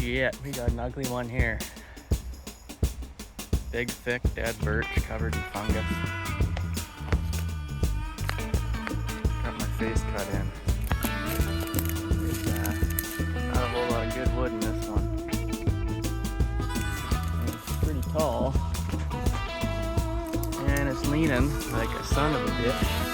shit, we got an ugly one here. Big, thick, dead birch covered in fungus. Got my face cut in. Not a whole lot of good wood in this one. And it's pretty tall. And it's leaning like a son of a bitch.